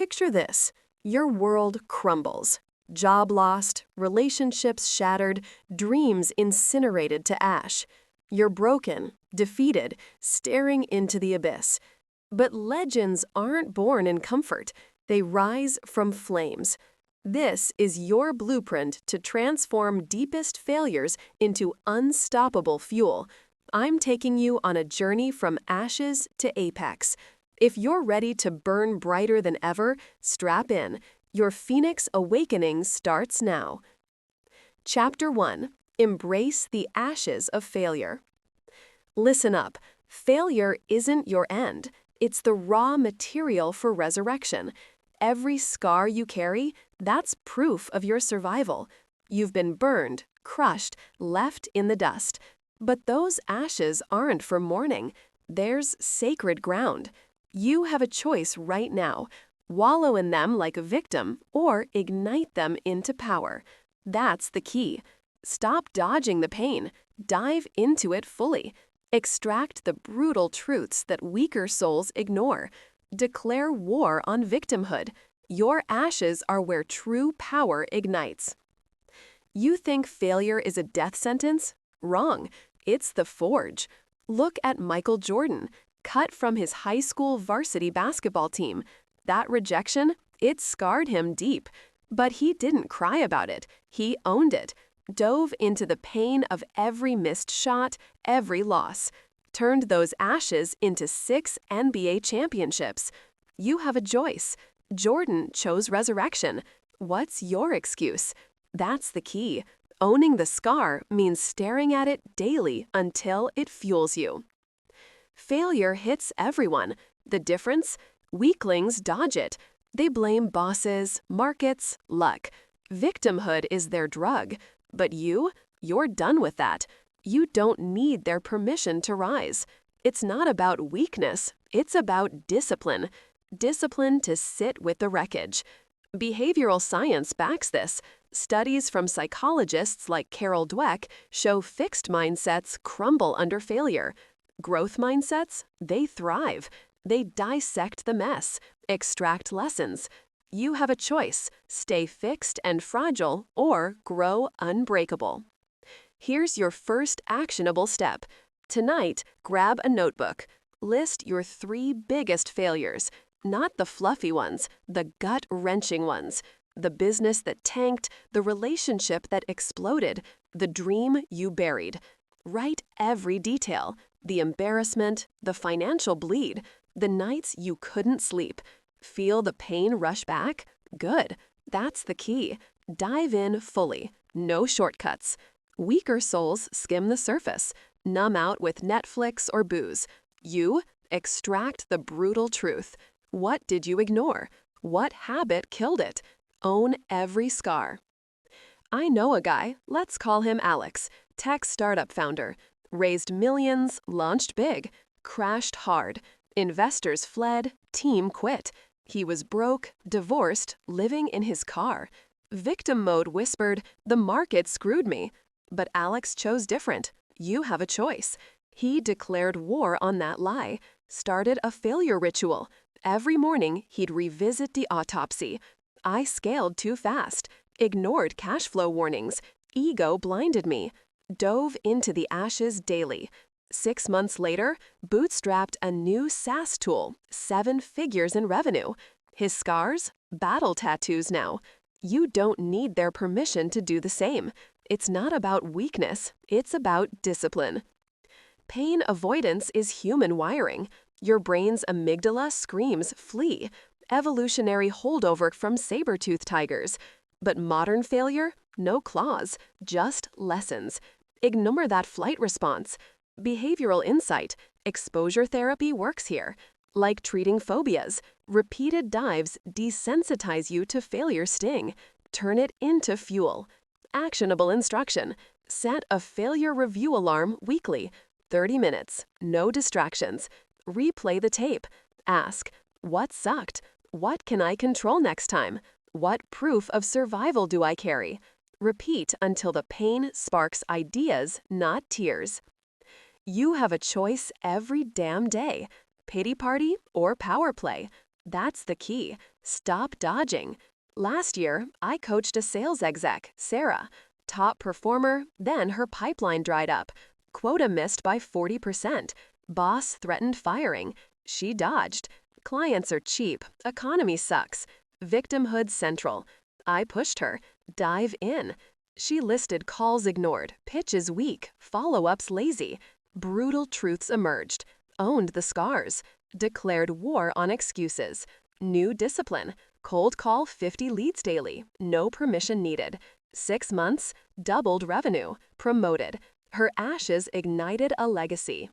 Picture this. Your world crumbles. Job lost, relationships shattered, dreams incinerated to ash. You're broken, defeated, staring into the abyss. But legends aren't born in comfort. They rise from flames. This is your blueprint to transform deepest failures into unstoppable fuel. I'm taking you on a journey from ashes to apex. If you're ready to burn brighter than ever, strap in. Your Phoenix Awakening starts now. Chapter 1. Embrace the Ashes of Failure. Listen up. Failure isn't your end. It's the raw material for resurrection. Every scar you carry, that's proof of your survival. You've been burned, crushed, left in the dust. But those ashes aren't for mourning. There's sacred ground. You have a choice right now. Wallow in them like a victim or ignite them into power. That's the key. Stop dodging the pain. Dive into it fully. Extract the brutal truths that weaker souls ignore. Declare war on victimhood. Your ashes are where true power ignites. You think failure is a death sentence? Wrong. It's the forge. Look at Michael Jordan, cut from his high school varsity basketball team. That rejection, it scarred him deep. But he didn't cry about it. He owned it. Dove into the pain of every missed shot, every loss. Turned those ashes into 6 NBA championships. You have a choice. Jordan chose resurrection. What's your excuse? That's the key. Owning the scar means staring at it daily until it fuels you. Failure hits everyone. The difference? Weaklings dodge it. They blame bosses, markets, luck. Victimhood is their drug. But you're done with that. You don't need their permission to rise. It's not about weakness. It's about discipline. Discipline to sit with the wreckage. Behavioral science backs this. Studies from psychologists like Carol Dweck show fixed mindsets crumble under failure. Growth mindsets, they thrive. They dissect the mess, extract lessons. You have a choice. Stay fixed and fragile or grow unbreakable. Here's your first actionable step. Tonight, grab a notebook. List your 3 biggest failures. Not the fluffy ones, the gut-wrenching ones. The business that tanked, the relationship that exploded, the dream you buried. Write every detail. The embarrassment, the financial bleed, the nights you couldn't sleep. Feel the pain rush back? Good. That's the key. Dive in fully. No shortcuts. Weaker souls skim the surface. Numb out with Netflix or booze. You extract the brutal truth. What did you ignore? What habit killed it? Own every scar. I know a guy, let's call him Alex, tech startup founder. Raised millions, launched big, crashed hard. Investors fled, team quit. He was broke, divorced, living in his car. Victim mode whispered, "The market screwed me." But Alex chose different. You have a choice. He declared war on that lie, started a failure ritual. Every morning, he'd revisit the autopsy. I scaled too fast, ignored cash flow warnings, ego blinded me, dove into the ashes daily. 6 months later, bootstrapped a new SaaS tool, 7 figures in revenue. His scars? Battle tattoos now. You don't need their permission to do the same. It's not about weakness, it's about discipline. Pain avoidance is human wiring. Your brain's amygdala screams, "Flee." Evolutionary holdover from saber-toothed tigers. But modern failure? No claws, just lessons. Ignore that flight response. Behavioral insight, exposure therapy works here. Like treating phobias, repeated dives desensitize you to failure sting. Turn it into fuel. Actionable instruction. Set a failure review alarm weekly. 30 minutes, no distractions. Replay the tape. Ask, what sucked? What can I control next time? What proof of survival do I carry? Repeat until the pain sparks ideas, not tears. You have a choice every damn day. Pity party or power play. That's the key. Stop dodging. Last year, I coached a sales exec, Sarah. Top performer, then her pipeline dried up. Quota missed by 40%. Boss threatened firing. She dodged. Clients are cheap. Economy sucks. Victimhood central. I pushed her. Dive in. She listed calls ignored, pitches weak, follow-ups lazy. Brutal truths emerged. Owned the scars. Declared war on excuses. New discipline. Cold call 50 leads daily. No permission needed. 6 months. Doubled revenue. Promoted. Her ashes ignited a legacy.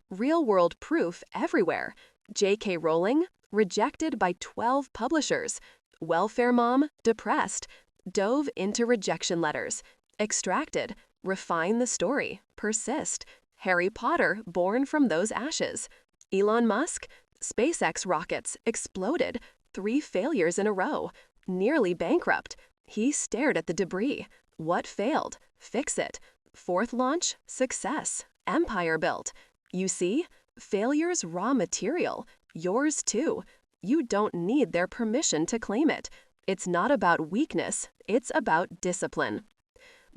Real-world proof everywhere. J.K. Rowling, rejected by 12 publishers. Welfare mom, depressed. Dove into rejection letters. Extracted. Refine the story. Persist. Harry Potter, born from those ashes. Elon Musk, SpaceX rockets, exploded. 3 failures in a row. Nearly bankrupt. He stared at the debris. What failed? Fix it. 4th launch, success. Empire built. You see? Failure's raw material. Yours too. You don't need their permission to claim it. It's not about weakness, it's about discipline.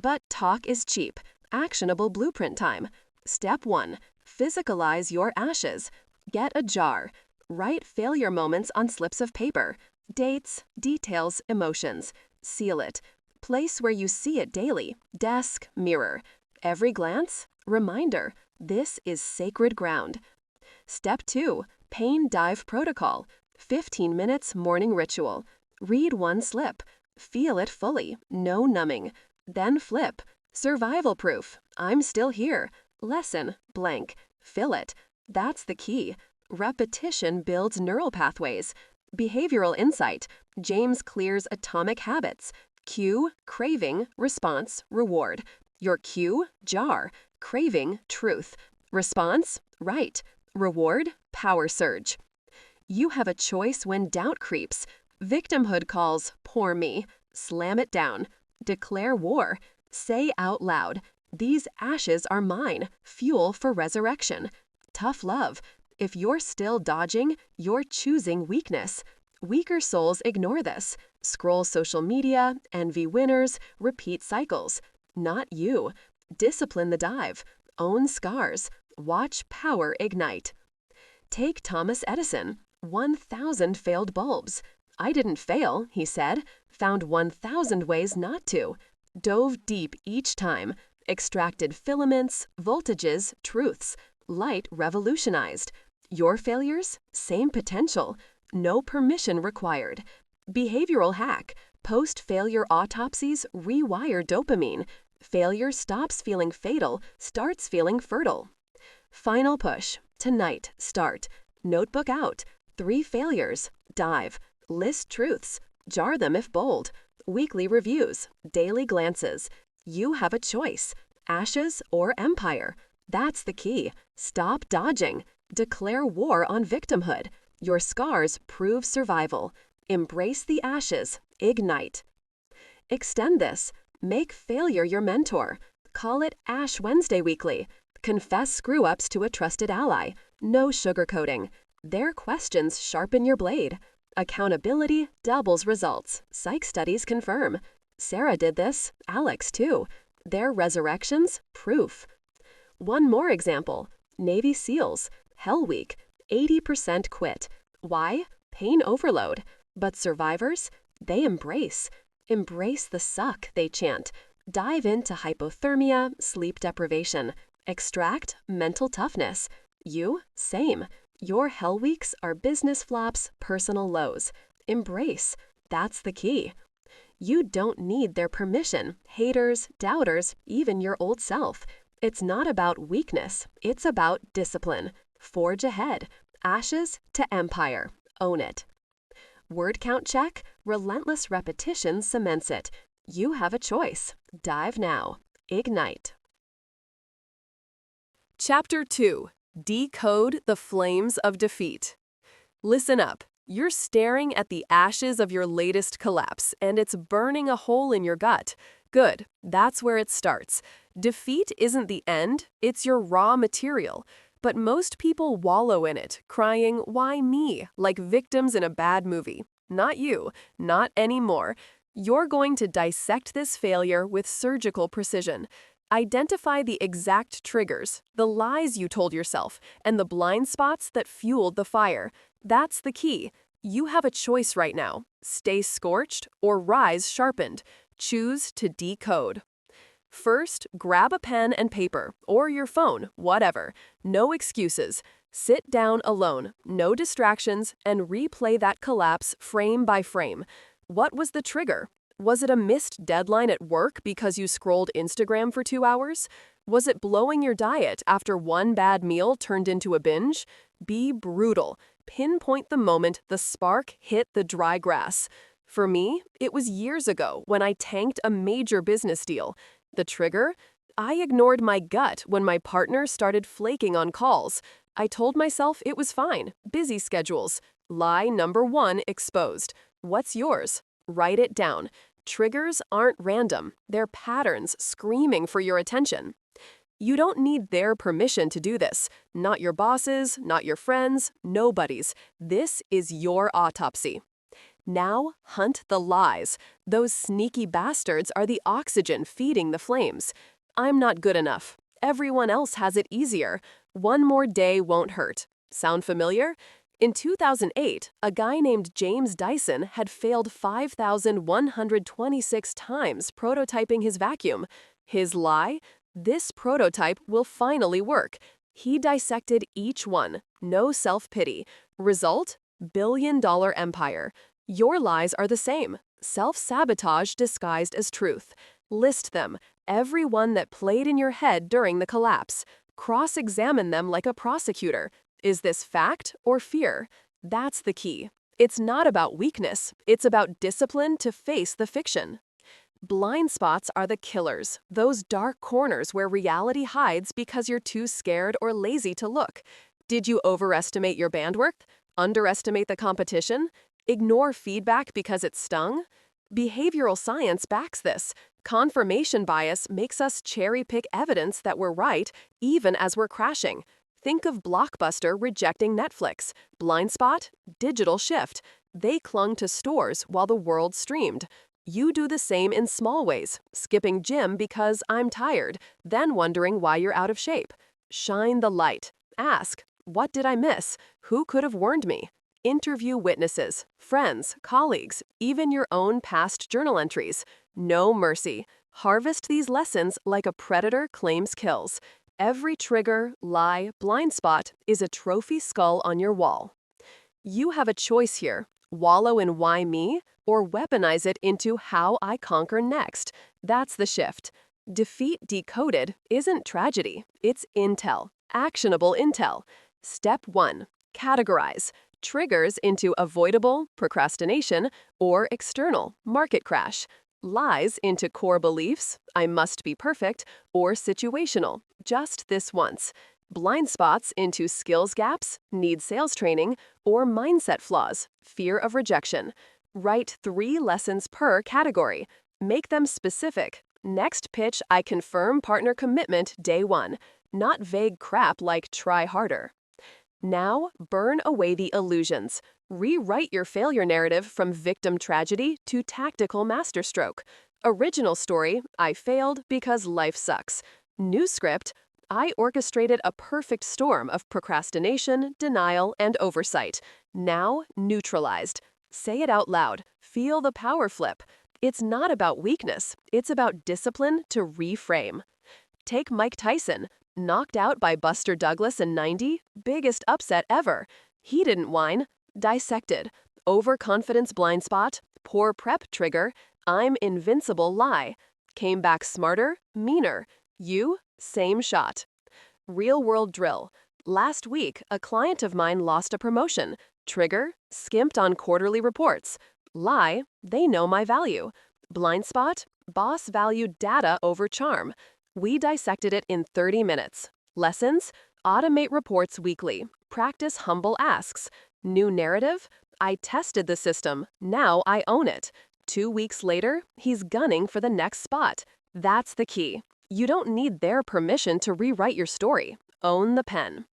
But talk is cheap. Actionable blueprint time. Step 1. Physicalize your ashes. Get a jar. Write failure moments on slips of paper. Dates, details, emotions. Seal it. Place where you see it daily. Desk, mirror. Every glance, reminder. This is sacred ground. Step 2. Pain dive protocol. 15 minutes morning ritual. Read one slip. Feel it fully. No numbing. Then flip. Survival proof. I'm still here. Lesson, blank. Fill it. That's the key. Repetition builds neural pathways. Behavioral insight. James Clear's atomic habits. Cue, craving, response, reward. Your cue, jar. Craving, truth. Response, right. Reward, power surge. You have a choice when doubt creeps. Victimhood calls, poor me. Slam it down. Declare war. Say out loud, these ashes are mine, fuel for resurrection. Tough love. If you're still dodging, you're choosing weakness. Weaker souls ignore this. Scroll social media, envy winners, repeat cycles. Not you. Discipline the dive. Own scars. Watch power ignite. Take Thomas Edison. 1,000 failed bulbs. I didn't fail, he said. Found 1,000 ways not to. Dove deep each time. Extracted filaments, voltages, truths. Light revolutionized. Your failures? Same potential. No permission required. Behavioral hack. Post-failure autopsies rewire dopamine. Failure stops feeling fatal, starts feeling fertile. Final push. Tonight, start. Notebook out. 3 failures. Dive. List truths. Jar them if bold. Weekly reviews. Daily glances. You have a choice. Ashes or empire. That's the key. Stop dodging. Declare war on victimhood. Your scars prove survival. Embrace the ashes. Ignite. Extend this. Make failure your mentor. Call it Ash Wednesday Weekly. Confess screw-ups to a trusted ally. No sugarcoating. Their questions sharpen your blade. Accountability doubles results. Psych studies confirm. Sarah did this. Alex too. Their resurrections, proof. One more example. Navy SEALs. Hell Week. 80% quit. Why? Pain overload. But survivors? They embrace. Embrace the suck, they chant. Dive into hypothermia, sleep deprivation. Extract mental toughness. You? Same. Your hell weeks are business flops, personal lows. Embrace. That's the key. You don't need their permission, haters, doubters, even your old self. It's not about weakness. It's about discipline. Forge ahead. Ashes to empire. Own it. Word count check. Relentless repetition cements it. You have a choice. Dive now. Ignite. Chapter 2. Decode the Flames of Defeat. Listen up. You're staring at the ashes of your latest collapse, and it's burning a hole in your gut. Good. That's where it starts. Defeat isn't the end, it's your raw material. But most people wallow in it, crying, "Why me?" like victims in a bad movie. Not you, not anymore. You're going to dissect this failure with surgical precision. Identify the exact triggers, the lies you told yourself, and the blind spots that fueled the fire. That's the key. You have a choice right now. Stay scorched or rise sharpened. Choose to decode. First, grab a pen and paper, or your phone, whatever. No excuses. Sit down alone, no distractions, and replay that collapse frame by frame. What was the trigger? Was it a missed deadline at work because you scrolled Instagram for 2 hours? Was it blowing your diet after one bad meal turned into a binge? Be brutal. Pinpoint the moment the spark hit the dry grass. For me, it was years ago when I tanked a major business deal. The trigger? I ignored my gut when my partner started flaking on calls. I told myself it was fine. Busy schedules. Lie number 1 exposed. What's yours? Write it down. Triggers aren't random. They're patterns screaming for your attention. You don't need their permission to do this. Not your bosses, not your friends, nobody's. This is your autopsy. Now, hunt the lies. Those sneaky bastards are the oxygen feeding the flames. I'm not good enough. Everyone else has it easier. One more day won't hurt. Sound familiar? In 2008, a guy named James Dyson had failed 5,126 times prototyping his vacuum. His lie? This prototype will finally work. He dissected each one. No self-pity. Result? Billion-dollar empire. Your lies are the same. Self-sabotage disguised as truth. List them. Every one that played in your head during the collapse. Cross-examine them like a prosecutor. Is this fact or fear? That's the key. It's not about weakness. It's about discipline to face the fiction. Blind spots are the killers, those dark corners where reality hides because you're too scared or lazy to look. Did you overestimate your bandwidth? Underestimate the competition? Ignore feedback because it stung? Behavioral science backs this. Confirmation bias makes us cherry-pick evidence that we're right, even as we're crashing. Think of Blockbuster rejecting Netflix. Blind spot? Digital shift. They clung to stores while the world streamed. You do the same in small ways, skipping gym because I'm tired, then wondering why you're out of shape. Shine the light. Ask, what did I miss? Who could have warned me? Interview witnesses, friends, colleagues, even your own past journal entries. No mercy. Harvest these lessons like a predator claims kills. Every trigger, lie, blind spot is a trophy skull on your wall. You have a choice here. Wallow in why me, or weaponize it into how I conquer next. That's the shift. Defeat decoded isn't tragedy. It's intel. Actionable intel. Step 1. Categorize. Triggers into avoidable, procrastination, or external, market crash. Lies into core beliefs, I must be perfect, or situational, just this once. Blind spots into skills gaps, need sales training, or mindset flaws, fear of rejection. Write 3 lessons per category. Make them specific. Next pitch, I confirm partner commitment day 1, not vague crap like try harder. Now, burn away the illusions. Rewrite your failure narrative from victim tragedy to tactical masterstroke. Original story, I failed because life sucks. New script, I orchestrated a perfect storm of procrastination, denial, and oversight. Now, neutralized. Say it out loud. Feel the power flip. It's not about weakness. It's about discipline to reframe. Take Mike Tyson. Knocked out by Buster Douglas in '90, biggest upset ever. He didn't whine. Dissected. Overconfidence blind spot, poor prep trigger, I'm invincible lie. Came back smarter, meaner. You, same shot. Real-world drill. Last week, a client of mine lost a promotion. Trigger, skimped on quarterly reports. Lie, they know my value. Blind spot, boss valued data over charm. We dissected it in 30 minutes. Lessons? Automate reports weekly. Practice humble asks. New narrative? I tested the system. Now I own it. 2 weeks later, he's gunning for the next spot. That's the key. You don't need their permission to rewrite your story. Own the pen.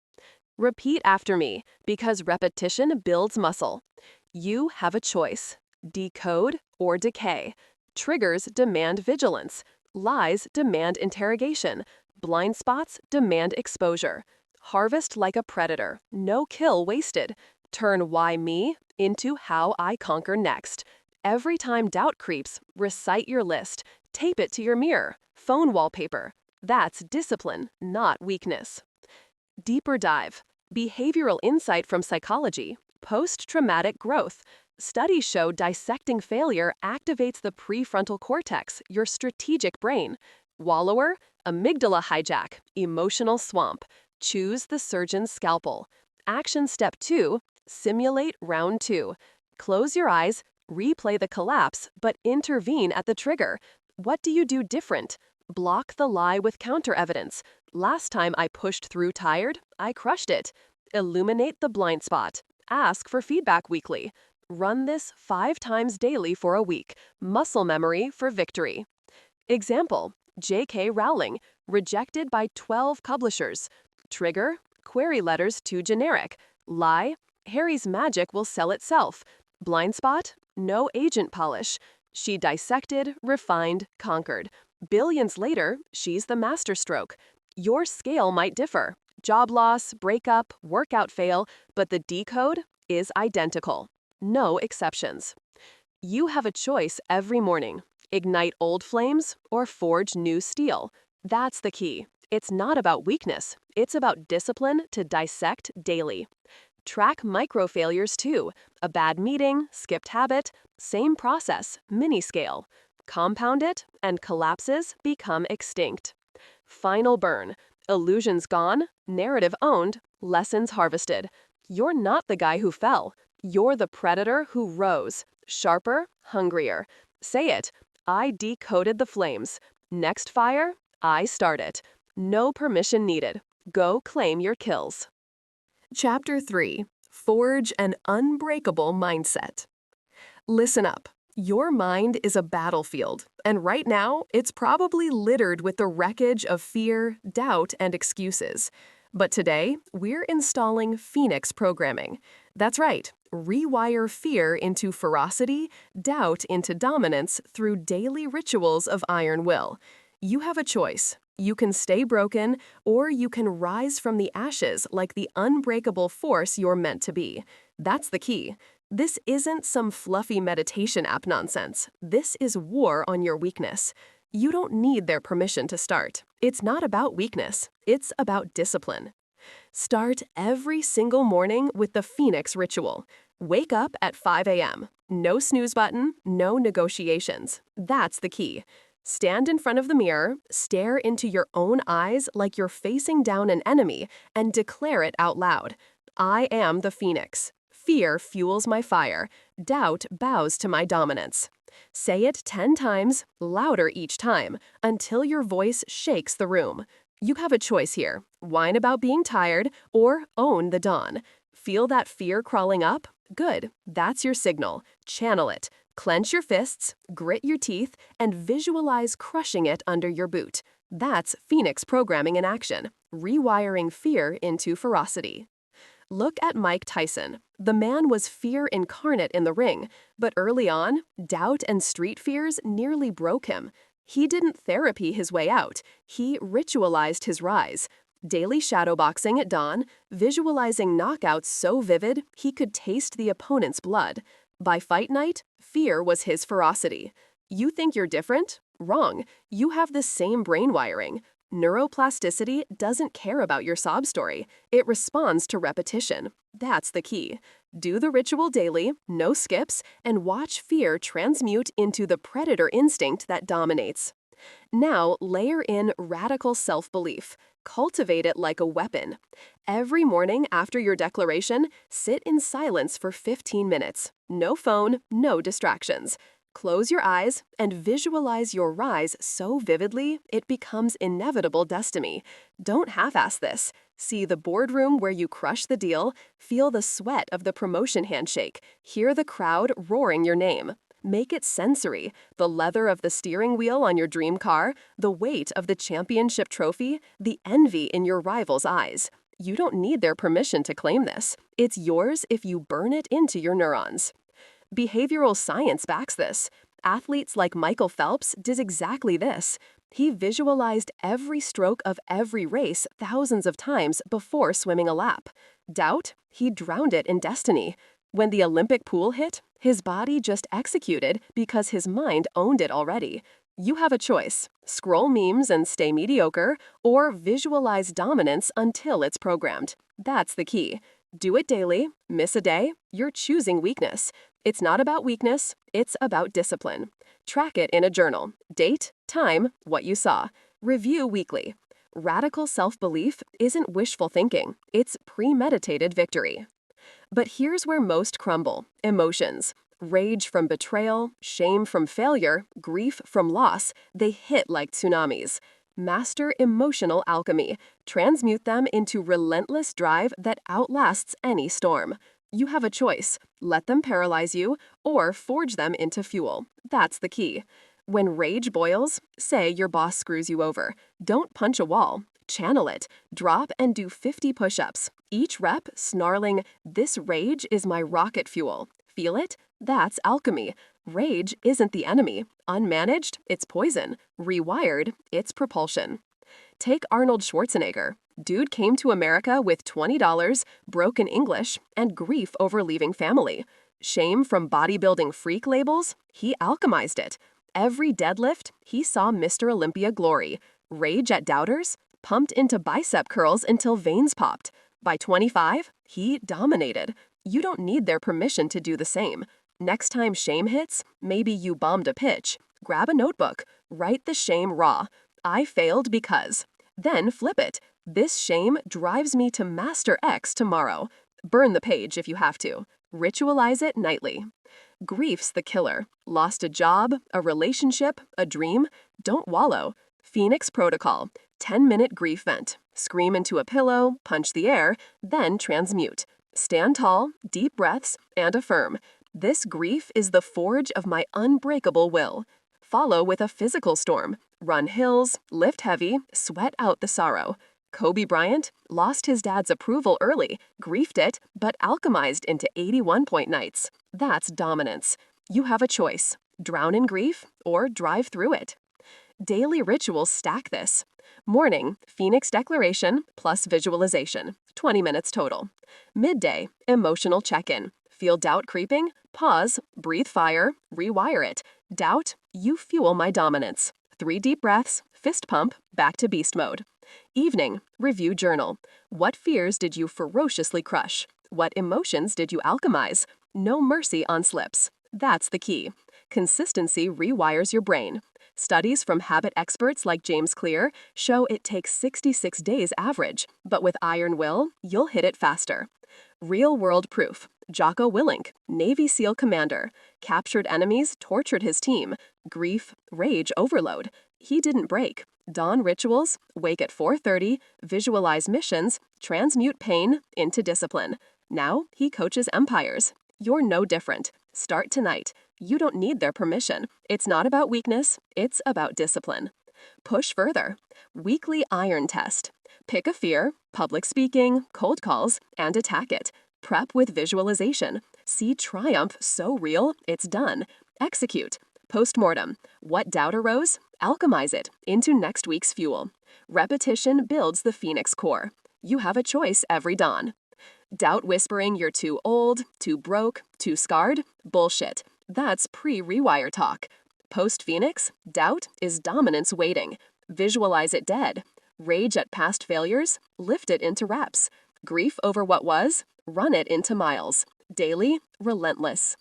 Repeat after me, because repetition builds muscle. You have a choice. Decode or decay. Triggers demand vigilance. Lies demand interrogation. Blind spots demand exposure. Harvest like a predator, no kill wasted. Turn why me into how I conquer next. Every time doubt creeps, recite your list. Tape it to your mirror, phone wallpaper. That's discipline, not weakness. Deeper dive. Behavioral insight from psychology. Post-traumatic growth. Studies show dissecting failure activates the prefrontal cortex, your strategic brain. Wallower, amygdala hijack, emotional swamp. Choose the surgeon's scalpel. Action step 2, simulate round 2. Close your eyes, replay the collapse, but intervene at the trigger. What do you do different? Block the lie with counter evidence. Last time I pushed through tired, I crushed it. Illuminate the blind spot. Ask for feedback weekly. Run this 5 times daily for a week. Muscle memory for victory. Example, J.K. Rowling, rejected by 12 publishers. Trigger, query letters too generic. Lie, Harry's magic will sell itself. Blind spot, no agent polish. She dissected, refined, conquered. Billions later, she's the masterstroke. Your scale might differ. Job loss, breakup, workout fail, but the decode is identical. No exceptions. You have a choice every morning. Ignite old flames or forge new steel. That's the key. It's not about weakness. It's about discipline to dissect daily. Track micro failures too. A bad meeting, skipped habit, same process, mini scale. Compound it, and collapses become extinct. Final burn. Illusions gone, narrative owned, lessons harvested. You're not the guy who fell. You're the predator who rose. Sharper, hungrier. Say it. I decoded the flames. Next fire, I start it. No permission needed. Go claim your kills. Chapter 3. Forge an unbreakable mindset. Listen up. Your mind is a battlefield, and right now, it's probably littered with the wreckage of fear, doubt, and excuses. But today, we're installing Phoenix programming. That's right, rewire fear into ferocity, doubt into dominance through daily rituals of iron will. You have a choice. You can stay broken, or you can rise from the ashes like the unbreakable force you're meant to be. That's the key. This isn't some fluffy meditation app nonsense. This is war on your weakness. You don't need their permission to start. It's not about weakness. It's about discipline. Start every single morning with the Phoenix ritual. Wake up at 5 a.m. No snooze button, no negotiations. That's the key. Stand in front of the mirror, stare into your own eyes like you're facing down an enemy, and declare it out loud. I am the Phoenix. Fear fuels my fire. Doubt bows to my dominance. Say it 10 times, louder each time, until your voice shakes the room. You have a choice here. Whine about being tired or own the dawn. Feel that fear crawling up? Good. That's your signal. Channel it. Clench your fists, grit your teeth, and visualize crushing it under your boot. That's Phoenix programming in action, rewiring fear into ferocity. Look at Mike Tyson. The man was fear incarnate in the ring, but early on, doubt and street fears nearly broke him. He didn't therapy his way out. He ritualized his rise. Daily shadowboxing at dawn, visualizing knockouts so vivid he could taste the opponent's blood. By fight night, fear was his ferocity. You think you're different? Wrong. You have the same brain wiring. Neuroplasticity doesn't care about your sob story. It responds to repetition. That's the key. Do the ritual daily, no skips, and watch fear transmute into the predator instinct that dominates. Now, layer in radical self-belief. Cultivate it like a weapon. Every morning after your declaration, sit in silence for 15 minutes. No phone, no distractions. Close your eyes and visualize your rise so vividly it becomes inevitable destiny. Don't half-ass this. See the boardroom where you crush the deal, feel the sweat of the promotion handshake, hear the crowd roaring your name. Make it sensory. The leather of the steering wheel on your dream car, the weight of the championship trophy, the envy in your rival's eyes. You don't need their permission to claim this. It's yours if you burn it into your neurons. Behavioral science backs this. Athletes like Michael Phelps did exactly this. He visualized every stroke of every race thousands of times before swimming a lap. Doubt? He drowned it in destiny. When the Olympic pool hit, his body just executed because his mind owned it already. You have a choice. Scroll memes and stay mediocre, or visualize dominance until it's programmed. That's the key. Do it daily. Miss a day. You're choosing weakness. It's not about weakness. It's about discipline. Track it in a journal. Date, time, what you saw. Review weekly. Radical self-belief isn't wishful thinking. It's premeditated victory. But here's where most crumble. Emotions. Rage from betrayal, shame from failure, grief from loss, they hit like tsunamis. Master emotional alchemy. Transmute them into relentless drive that outlasts any storm. You have a choice. Let them paralyze you or forge them into fuel. That's the key. When rage boils, say your boss screws you over. Don't punch a wall. Channel it. Drop and do 50 push-ups. Each rep snarling, "This rage is my rocket fuel." Feel it? That's alchemy. Rage isn't the enemy. Unmanaged, it's poison. Rewired, it's propulsion. Take Arnold Schwarzenegger. Dude came to America with $20, broken English, and grief over leaving family. Shame from bodybuilding freak labels? He alchemized it. Every deadlift, he saw Mr. Olympia glory. Rage at doubters? Pumped into bicep curls until veins popped. By 25, he dominated. You don't need their permission to do the same. Next time shame hits, maybe you bombed a pitch. Grab a notebook. Write the shame raw. I failed because. Then flip it. This shame drives me to Master X tomorrow. Burn the page if you have to. Ritualize it nightly. Grief's the killer. Lost a job, a relationship, a dream? Don't wallow. Phoenix Protocol. 10-minute grief vent. Scream into a pillow, punch the air, then transmute. Stand tall, deep breaths, and affirm. This grief is the forge of my unbreakable will. Follow with a physical storm. Run hills, lift heavy, sweat out the sorrow. Kobe Bryant lost his dad's approval early, griefed it, but alchemized into 81-point nights. That's dominance. You have a choice. Drown in grief or drive through it. Daily rituals stack this. Morning, Phoenix Declaration plus visualization, 20 minutes total. Midday, emotional check-in. Feel doubt creeping? Pause, breathe fire, rewire it. Doubt, you fuel my dominance. 3 deep breaths, fist pump, back to beast mode. Evening, review journal. What fears did you ferociously crush? What emotions did you alchemize? No mercy on slips. That's the key. Consistency rewires your brain. Studies from habit experts like James Clear show it takes 66 days average, but with iron will, you'll hit it faster. Real-world proof. Jocko Willink, Navy SEAL commander, captured enemies, tortured his team. Grief, rage overload. He didn't break. Dawn rituals, wake at 4:30, visualize missions, transmute pain into discipline. Now he coaches empires. You're no different. Start tonight. You don't need their permission. It's not about weakness, it's about discipline. Push further. Weekly iron test. Pick a fear, public speaking, cold calls, and attack it. Prep with visualization. See triumph so real, it's done. Execute. Postmortem. What doubt arose? Alchemize it into next week's fuel. Repetition builds the Phoenix core. You have a choice every dawn. Doubt whispering you're too old, too broke, too scarred? Bullshit. That's pre-rewire talk. Post-Phoenix, doubt is dominance waiting. Visualize it dead. Rage at past failures? Lift it into reps. Grief over what was? Run it into miles. Daily, relentless.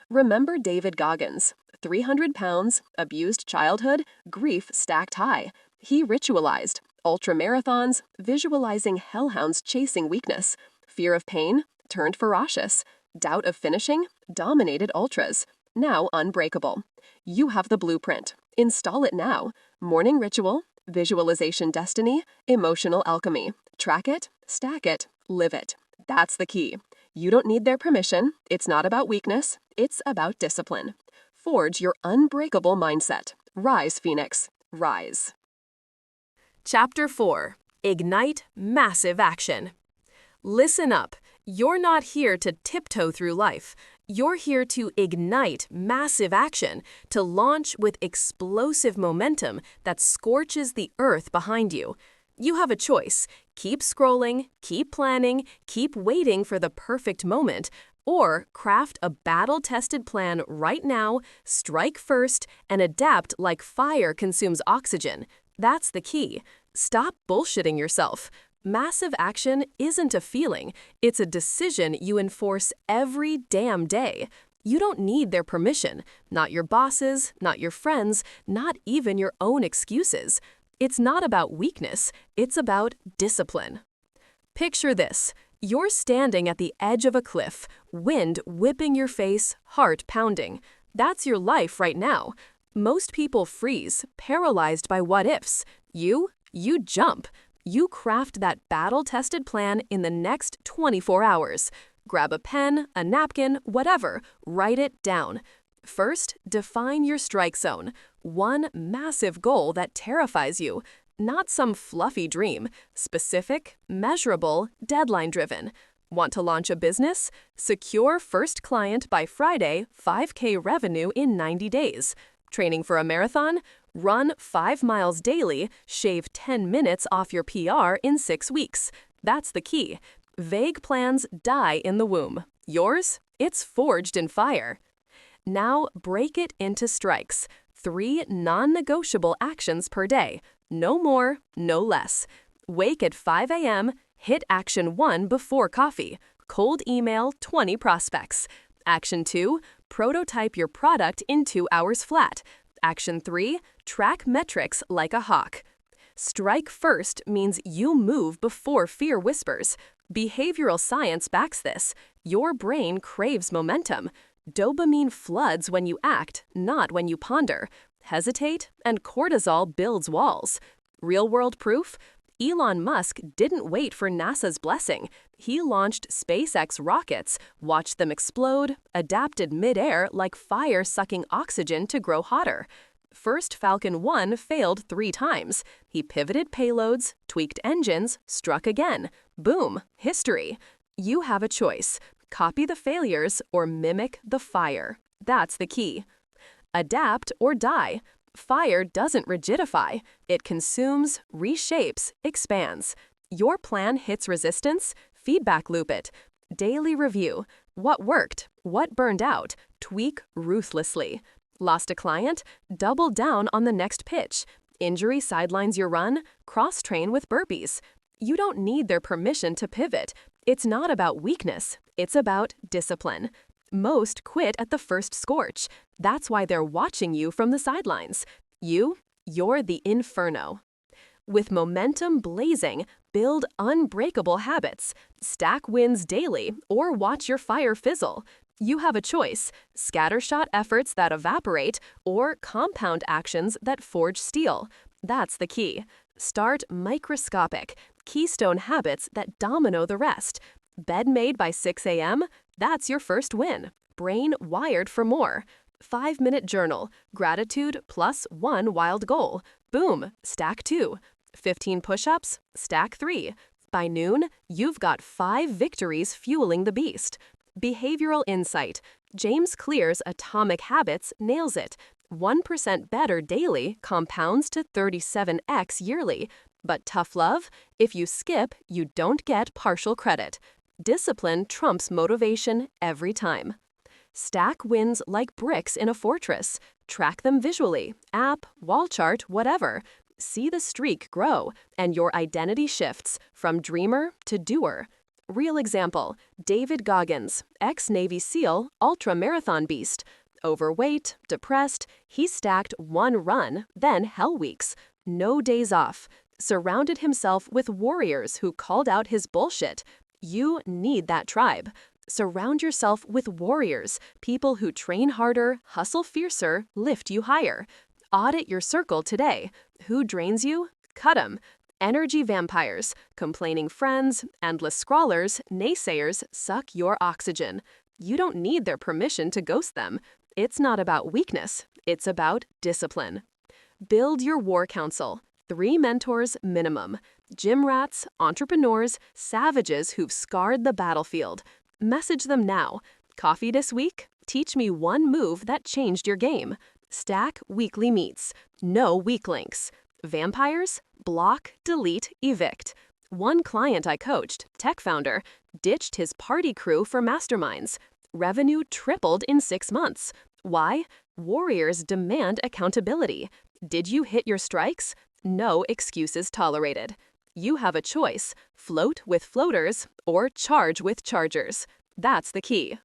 Remember David Goggins. 300 pounds, abused childhood, grief stacked high. He ritualized. Ultramarathons, visualizing hellhounds chasing weakness. Fear of pain, turned ferocious. Doubt of finishing, dominated ultras. Now unbreakable. You have the blueprint. Install it now. Morning ritual, visualization destiny, emotional alchemy. Track it, stack it, live it. That's the key. You don't need their permission. It's not about weakness. It's about discipline. Forge your unbreakable mindset. Rise, Phoenix. Rise. Chapter 4. Ignite Massive Action. Listen up. You're not here to tiptoe through life. You're here to ignite massive action, to launch with explosive momentum that scorches the earth behind you. You have a choice. Keep scrolling, keep planning, keep waiting for the perfect moment, or craft a battle-tested plan right now, strike first, and adapt like fire consumes oxygen. That's the key. Stop bullshitting yourself. Massive action isn't a feeling, it's a decision you enforce every damn day. You don't need their permission, not your bosses, not your friends, not even your own excuses. It's not about weakness, it's about discipline. Picture this. You're standing at the edge of a cliff, wind whipping your face, heart pounding. That's your life right now. Most people freeze, paralyzed by what-ifs. You jump. You craft that battle-tested plan in the next 24 hours. Grab a pen, a napkin, whatever, write it down. First, define your strike zone. One massive goal that terrifies you. Not some fluffy dream. Specific, measurable, deadline-driven. Want to launch a business? Secure first client by Friday, 5K revenue in 90 days. Training for a marathon? Run 5 miles daily, shave 10 minutes off your PR in 6 weeks. That's the key. Vague plans die in the womb. Yours? It's forged in fire. Now break it into strikes. 3 non-negotiable actions per day. No more, no less. Wake at 5 a.m., hit action 1 before coffee. Cold email 20 prospects. Action 2, prototype your product in 2 hours flat. Action 3, track metrics like a hawk. Strike first means you move before fear whispers. Behavioral science backs this. Your brain craves momentum. Dopamine floods when you act, not when you ponder. Hesitate, and cortisol builds walls. Real-world proof? Elon Musk didn't wait for NASA's blessing. He launched SpaceX rockets, watched them explode, adapted mid-air like fire sucking oxygen to grow hotter. First Falcon 1 failed 3 times. He pivoted payloads, tweaked engines, struck again. Boom, history. You have a choice. Copy the failures or mimic the fire. That's the key. Adapt or die. Fire doesn't rigidify. It consumes, reshapes, expands. Your plan hits resistance, feedback loop it. Daily review. What worked? What burned out? Tweak ruthlessly. Lost a client? Double down on the next pitch. Injury sidelines your run? Cross-train with burpees. You don't need their permission to pivot. It's not about weakness. It's about discipline. Most quit at the first scorch. That's why they're watching you from the sidelines. You're the inferno. With momentum blazing, build unbreakable habits. Stack wins daily or watch your fire fizzle. You have a choice: scattershot efforts that evaporate or compound actions that forge steel. That's the key. Start microscopic, keystone habits that domino the rest. Bed made by 6 a.m.? That's your first win. Brain wired for more. 5-minute journal. Gratitude plus 1 wild goal. Boom, stack 2. 15 push-ups, stack 3. By noon, you've got 5 victories fueling the beast. Behavioral insight. James Clear's Atomic Habits nails it. 1% better daily compounds to 37x yearly. But tough love? If you skip, you don't get partial credit. Discipline trumps motivation every time. Stack wins like bricks in a fortress. Track them visually, app, wall chart, whatever. See the streak grow, and your identity shifts from dreamer to doer. Real example, David Goggins, ex-Navy SEAL, ultra-marathon beast. Overweight, depressed, he stacked 1 run, then hell weeks. No days off. Surrounded himself with warriors who called out his bullshit. You need that tribe. Surround yourself with warriors, people who train harder, hustle fiercer, lift you higher. Audit your circle today. Who drains you? Cut 'em. Energy vampires, complaining friends, endless scrollers, naysayers suck your oxygen. You don't need their permission to ghost them. It's not about weakness, it's about discipline. Build your war council. 3 mentors minimum. Gym rats, entrepreneurs, savages who've scarred the battlefield. Message them now. Coffee this week? Teach me one move that changed your game. Stack weekly meets. No weak links. Vampires? Block, delete, evict. One client I coached, tech founder, ditched his party crew for masterminds. Revenue tripled in 6 months. Why? Warriors demand accountability. Did you hit your strikes? No excuses tolerated. You have a choice: float with floaters or charge with chargers. That's the key.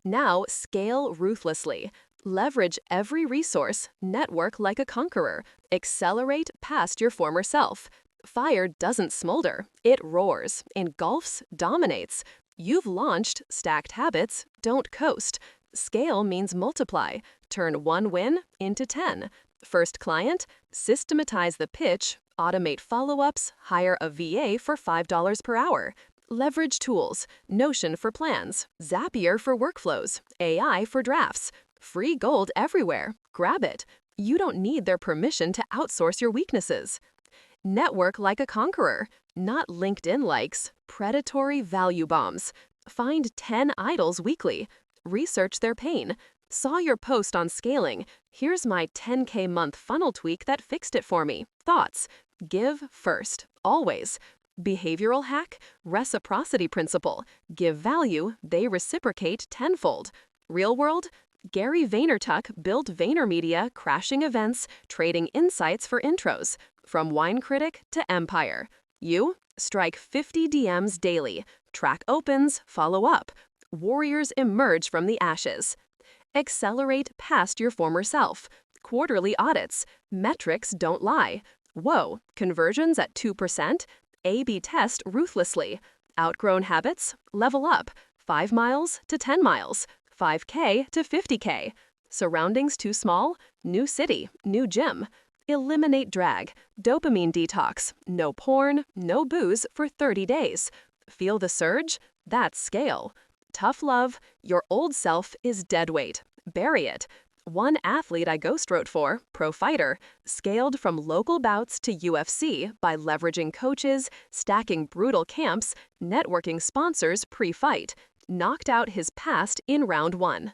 Now scale ruthlessly. Leverage every resource, network like a conqueror, accelerate past your former self. Fire doesn't smolder, it roars, engulfs, dominates. You've launched stacked habits, don't coast. Scale means multiply, turn one win into 10. First client, systematize the pitch, automate follow-ups, hire a VA for $5 per hour. Leverage tools, Notion for plans, Zapier for workflows, AI for drafts. Free gold everywhere. Grab it. You don't need their permission to outsource your weaknesses. Network like a conqueror, not LinkedIn likes, predatory value bombs. Find 10 idols weekly. Research their pain. Saw your post on scaling. Here's my 10K month funnel tweak that fixed it for me. Thoughts? Give first, always. Behavioral hack, reciprocity principle. Give value, they reciprocate tenfold. Real world? Gary Vaynerchuk built VaynerMedia, crashing events, trading insights for intros. From wine critic to empire. You? Strike 50 DMs daily. Track opens, follow up. Warriors emerge from the ashes. Accelerate past your former self. Quarterly audits. Metrics don't lie. Whoa, conversions at 2%? A/B test ruthlessly. Outgrown habits? Level up. 5 miles to 10 miles. 5K to 50K. Surroundings too small? New city, new gym. Eliminate drag. Dopamine detox. No porn, no booze for 30 days. Feel the surge? That's scale. Tough love. Your old self is dead weight. Bury it. One athlete I ghost wrote for, pro fighter, scaled from local bouts to UFC by leveraging coaches, stacking brutal camps, networking sponsors pre-fight, knocked out his past in round 1.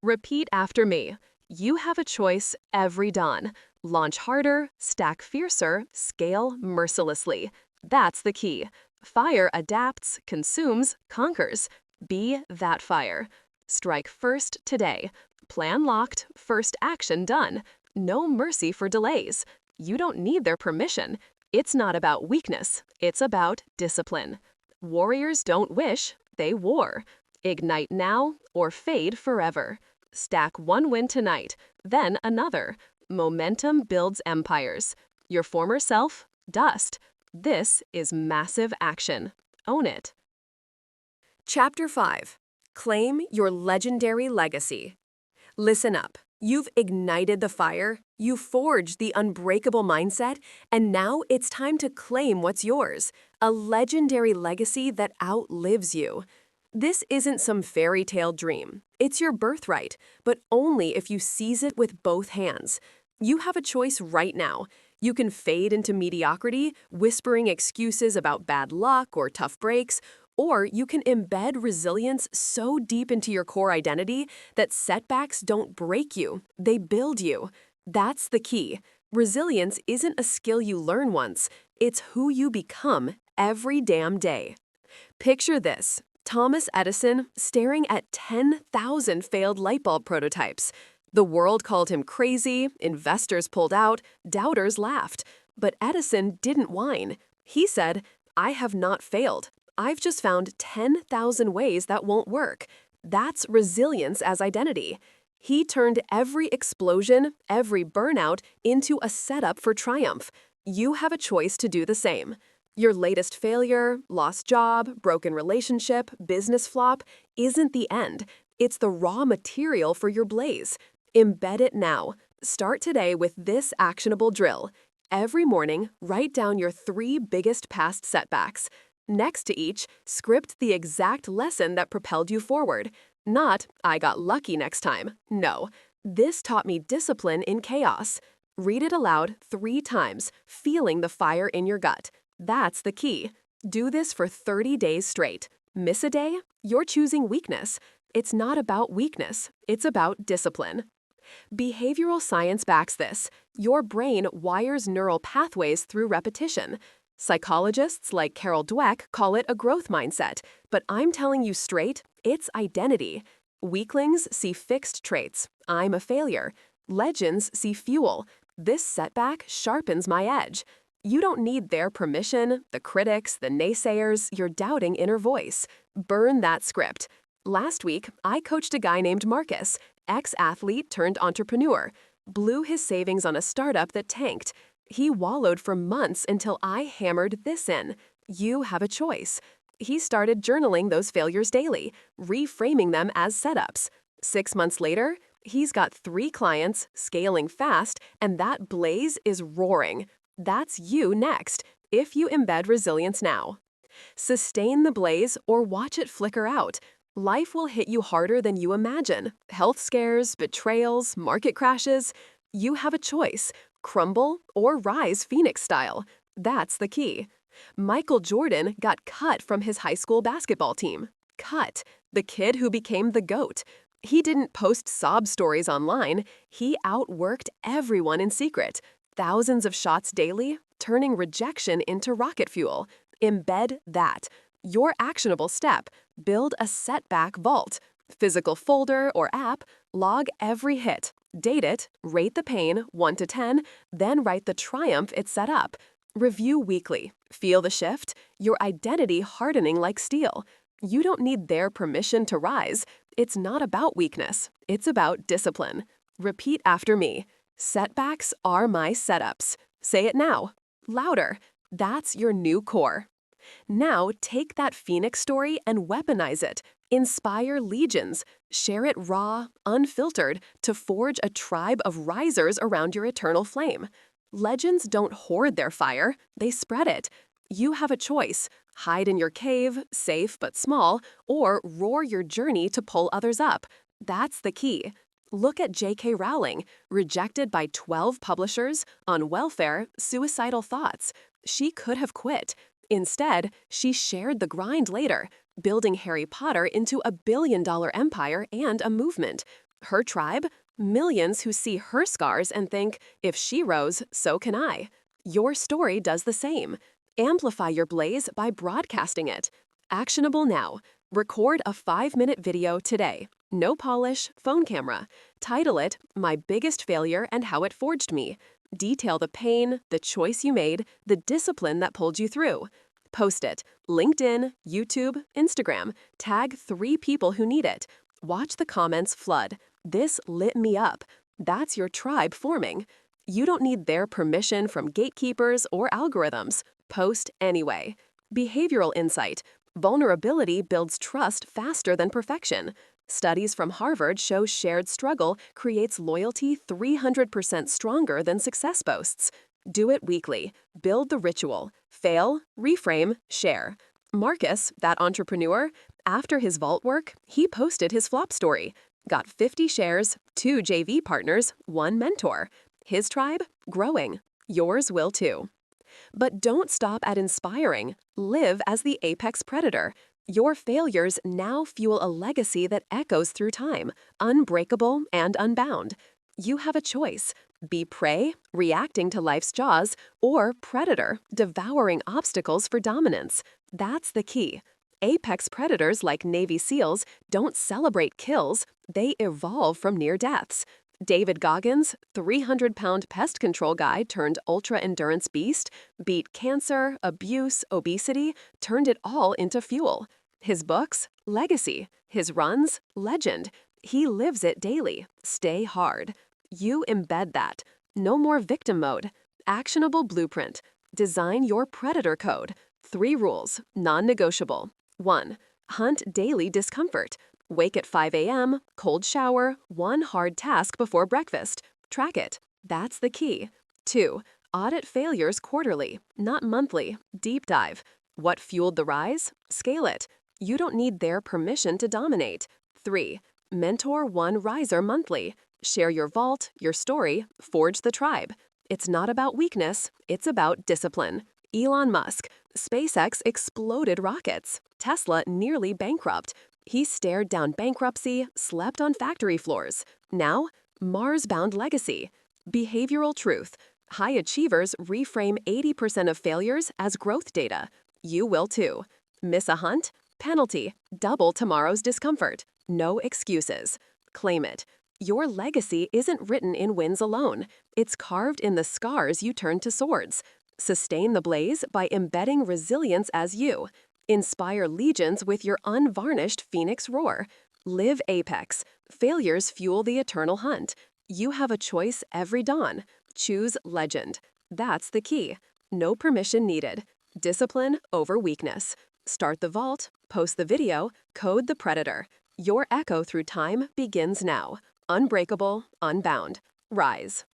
Repeat after me. You have a choice every dawn. Launch harder, stack fiercer, scale mercilessly. That's the key. Fire adapts, consumes, conquers. Be that fire. Strike first today. Plan locked, first action done. No mercy for delays. You don't need their permission. It's not about weakness, it's about discipline. Warriors don't wish, they war. Ignite now or fade forever. Stack one win tonight, then another. Momentum builds empires. Your former self, dust. This is massive action. Own it. Chapter 5. Claim your legendary legacy. Listen up. You've ignited the fire, you forged the unbreakable mindset, and now it's time to claim what's yours, a legendary legacy that outlives you. This isn't some fairy tale dream. It's your birthright, but only if you seize it with both hands. You have a choice right now. You can fade into mediocrity, whispering excuses about bad luck or tough breaks, or you can embed resilience so deep into your core identity that setbacks don't break you, they build you. That's the key. Resilience isn't a skill you learn once, it's who you become every damn day. Picture this: Thomas Edison staring at 10,000 failed light bulb prototypes. The world called him crazy, investors pulled out, doubters laughed. But Edison didn't whine. He said, "I have not failed. I've just found 10,000 ways that won't work." That's resilience as identity. He turned every explosion, every burnout, into a setup for triumph. You have a choice to do the same. Your latest failure, lost job, broken relationship, business flop isn't the end. It's the raw material for your blaze. Embed it now. Start today with this actionable drill. Every morning, write down your 3 biggest past setbacks. Next to each, script the exact lesson that propelled you forward. Not, "I got lucky next time." No, "This taught me discipline in chaos." Read it aloud 3 times, feeling the fire in your gut. That's the key. Do this for 30 days straight. Miss a day? You're choosing weakness. It's not about weakness, it's about discipline. Behavioral science backs this. Your brain wires neural pathways through repetition. Psychologists like Carol Dweck call it a growth mindset, but I'm telling you straight, it's identity. Weaklings see fixed traits. I'm a failure. Legends see fuel. This setback sharpens my edge. You don't need their permission, the critics, the naysayers, your doubting inner voice. Burn that script. Last week, I coached a guy named Marcus, ex-athlete turned entrepreneur, blew his savings on a startup that tanked. He wallowed for months until I hammered this in. You have a choice. He started journaling those failures daily, reframing them as setups. 6 months later, he's got 3 clients, scaling fast, and that blaze is roaring. That's you next, if you embed resilience now. Sustain the blaze or watch it flicker out. Life will hit you harder than you imagine. Health scares, betrayals, market crashes. You have a choice. Crumble or rise Phoenix style. That's the key. Michael Jordan got cut from his high school basketball team. Cut. The kid who became the GOAT. He didn't post sob stories online. He outworked everyone in secret. Thousands of shots daily, turning rejection into rocket fuel. Embed that. Your actionable step. Build a setback vault. Physical folder or app, log every hit. Date it, rate the pain 1 to 10, then write the triumph it set up. Review weekly. Feel the shift? Your identity hardening like steel. You don't need their permission to rise. It's not about weakness. It's about discipline. Repeat after me. Setbacks are my setups. Say it now. Louder. That's your new core. Now take that Phoenix story and weaponize it. Inspire legions. Share it raw, unfiltered, to forge a tribe of risers around your eternal flame. Legends don't hoard their fire, they spread it. You have a choice. Hide in your cave, safe but small, or roar your journey to pull others up. That's the key. Look at J.K. Rowling, rejected by 12 publishers, on welfare, suicidal thoughts. She could have quit. Instead, she shared the grind later, building Harry Potter into a billion-dollar empire and a movement. Her tribe? Millions who see her scars and think, if she rose, so can I. Your story does the same. Amplify your blaze by broadcasting it. Actionable now. Record a 5-minute video today. No polish, phone camera. Title it, My Biggest Failure and How It Forged Me. Detail the pain, the choice you made, the discipline that pulled you through. Post it. LinkedIn, YouTube, Instagram. Tag 3 people who need it. Watch the comments flood. This lit me up. That's your tribe forming. You don't need their permission from gatekeepers or algorithms. Post anyway. Behavioral insight. Vulnerability builds trust faster than perfection. Studies from Harvard show shared struggle creates loyalty 300% stronger than success boasts. Do it weekly. Build the ritual. Fail, reframe, share. Marcus, that entrepreneur, after his vault work, he posted his flop story. Got 50 shares, 2 JV partners, 1 mentor. His tribe? Growing. Yours will too. But don't stop at inspiring. Live as the apex predator. Your failures now fuel a legacy that echoes through time, unbreakable and unbound. You have a choice. Be prey, reacting to life's jaws, or predator, devouring obstacles for dominance. That's the key. Apex predators like Navy SEALs don't celebrate kills, they evolve from near deaths. David Goggins, 300-pound pest control guy turned ultra-endurance beast, beat cancer, abuse, obesity, turned it all into fuel. His books? Legacy. His runs? Legend. He lives it daily. Stay hard. You embed that. No more victim mode. Actionable blueprint. Design your predator code. 3 rules, non-negotiable. 1. Hunt daily discomfort. Wake at 5 a.m., cold shower, 1 hard task before breakfast. Track it. That's the key. 2. Audit failures quarterly, not monthly. Deep dive. What fueled the rise? Scale it. You don't need their permission to dominate. 3. Mentor 1 riser monthly. Share your vault, your story, forge the tribe. It's not about weakness, it's about discipline. Elon Musk. SpaceX exploded rockets. Tesla nearly bankrupt. He stared down bankruptcy, slept on factory floors. Now, Mars-bound legacy. Behavioral truth. High achievers reframe 80% of failures as growth data. You will too. Miss a hunt? Penalty. Double tomorrow's discomfort. No excuses. Claim it. Your legacy isn't written in wins alone. It's carved in the scars you turn to swords. Sustain the blaze by embedding resilience as you. Inspire legions with your unvarnished phoenix roar. Live apex. Failures fuel the eternal hunt. You have a choice every dawn. Choose legend. That's the key. No permission needed. Discipline over weakness. Start the vault, post the video, code the predator. Your echo through time begins now. Unbreakable, unbound. Rise.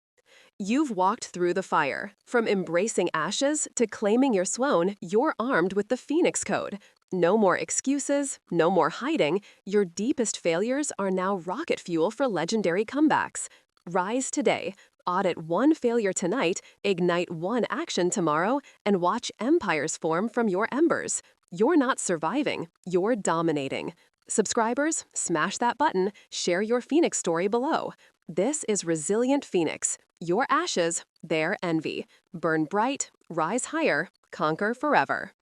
You've walked through the fire. From embracing ashes to claiming your swan, you're armed with the Phoenix Code. No more excuses, no more hiding. Your deepest failures are now rocket fuel for legendary comebacks. Rise today. Audit one failure tonight, ignite one action tomorrow, and watch empires form from your embers. You're not surviving, you're dominating. Subscribers, smash that button, share your Phoenix story below. This is Resilient Phoenix. Your ashes, their envy. Burn bright, rise higher, conquer forever.